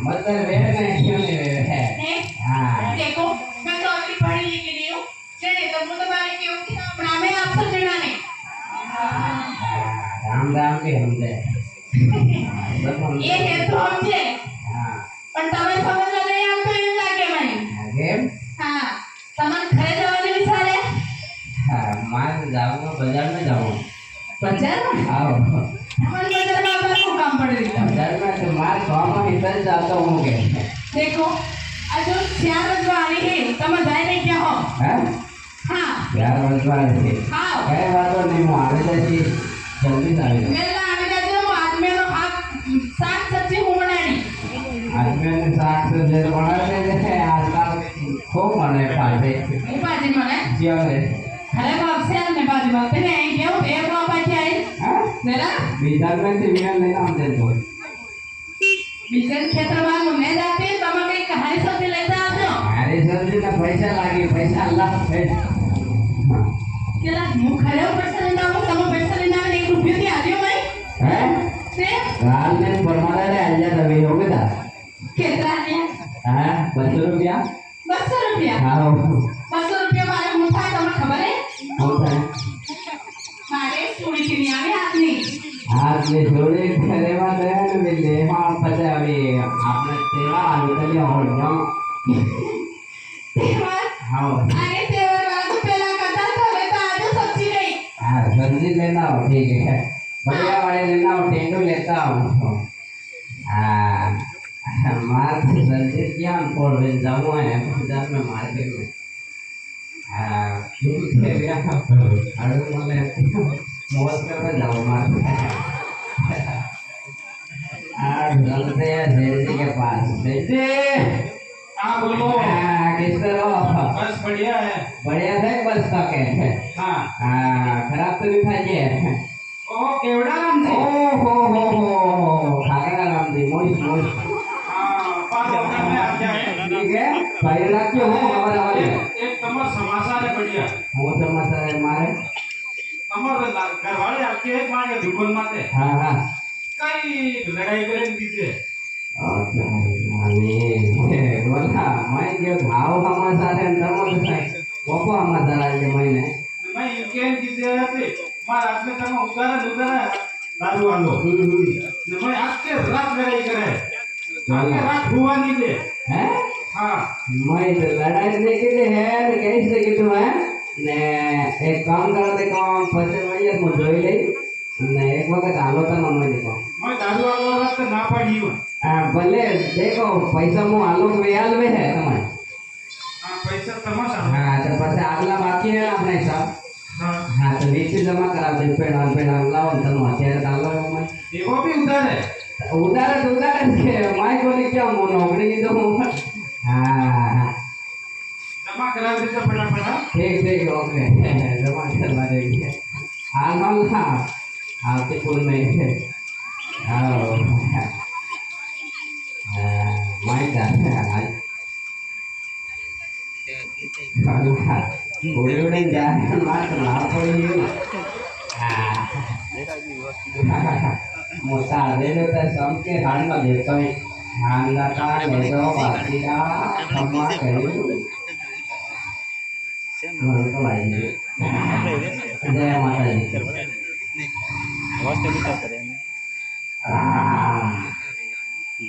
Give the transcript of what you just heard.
मतलब वे नहीं क्यों नहीं वे है हाँ देखो मैं तो अभी पढ़ी लिखी नहीं हूँ चलिए तो मुझे बारे क्यों कि नाम है आप सब जना नहीं राम राम के हमसे ये है तो हमसे हाँ पर तमें समझ नहीं हम तो इन लागे मैं गेम हाँ तमन खरे जवानी विचारे हाँ मार जाऊँगा बाजार में जाऊँगा बाजार में आओ हमारे बाजार में अपना को काम पड़ रही है बाजार में तो मार काम इधर जाता हूँ के देखो आज जो 4 रजवाड़ी है तम जाए नहीं क्या हो हैं हाँ 4 रजवाड़ी है हाँ कई बार तो नहीं मारे जैसी जल्दी सारी मेला आने का जो आदमी नो आप साग सब्जी हो बनानी आदमी ने साग से जे बना ले है आजकल खूब मने पाते ये बाजी मने जियो ने अरे बाप से ने बाजी बोलते हैं क्यों एक बाप बाजी आई हाँ मेरा बीजार में से मिलन नहीं नाम दे दो बीजन क्षेत्र में घूमने जाते हैं तब कहीं कहानी सब्जी लेते आते हो अरे सब्जी का पैसा लागे पैसा अल्लाह है केला मुंह खड़े हो पैसा लेना हो तब पैसा लेना में 1 रुपया दिया दियो भाई हैं से राल ने परमाड़ा रे आजा तभी हो गया कितना है हां 200 रुपया 200 रुपया हां 200 रुपया मारे मुंह खाए तुम्हें खबर है होता है मारे चोरी की नहीं आवे आदमी आज ने जोड़े घरे में गया ने मिले हां पता अभी आपने सेवा निकली और जाओ तेवर हां अरे तेवर वाला तो पहला करता था वे तो आज सब्जी नहीं हां सब्जी लेना हो ठीक है बढ़िया वाले लेना हो टेंडो लेता हूं हां मार सब्जी क्या पर वे जाऊं है बाजार में मार्केट में हां क्यों थे गया अरे मतलब मोस में जाओ मार चलते हैं जैसे के पास जैसे हाँ बोलो किस तरह बस बढ़िया है बस का है हाँ खराब तो नहीं खाइए ओह केवड़ा राम जी हो खाएगा राम जी मोश मोश हाँ 5 रुपए में आ जाए ठीक है भाई रात क्यों हो हमारे हमारे एक तमर समाचार है बढ़िया वो समाचार है हमारे तमर घरवाले आपके एक मार के दुकान माते हाँ हाँ कई लड़ाई करें दीजिए बोला मैं जो भाव हमारे साथ है तमर से वो को हमारे साथ है मैंने मैं इनके दीजिए पे मार आपने तम उतारा दारू वालो मैं आपके रात लड़ाई करे आपके रात हुआ नहीं दे हैं हाँ मैं तो लड़ाई नहीं के लिए है कैसे कि तुम है ने एक काम करो देखो पैसे वही मुझे जोई ले ने एक वक्त आलो तो मैं देखो मैं दारू वालो रात ना पड़ी हूँ भले देखो पैसा मु आलो वेयाल में है तुम्हारे हाँ पैसा तमाशा हाँ तो पैसे अगला बाकी है अपने साहब हाँ तो बीच जमा करा दे पेड़ लाओ तो माचे डालो मैं देखो भी उधर है उधर के मैं को नहीं क्या मु नौकरी की तो हाँ जमा करा दीजिए फटाफट ठीक ओके जमा करवा देंगे हाल हाँ आपके पुल में आओ मैं जाते हैं आज उड़े जाने मार ना पड़ी मोटा ले लेता है सब के खाने का देता है खाना का ले दो बाकी का सम्मा करी घर को लाइए जय माता दी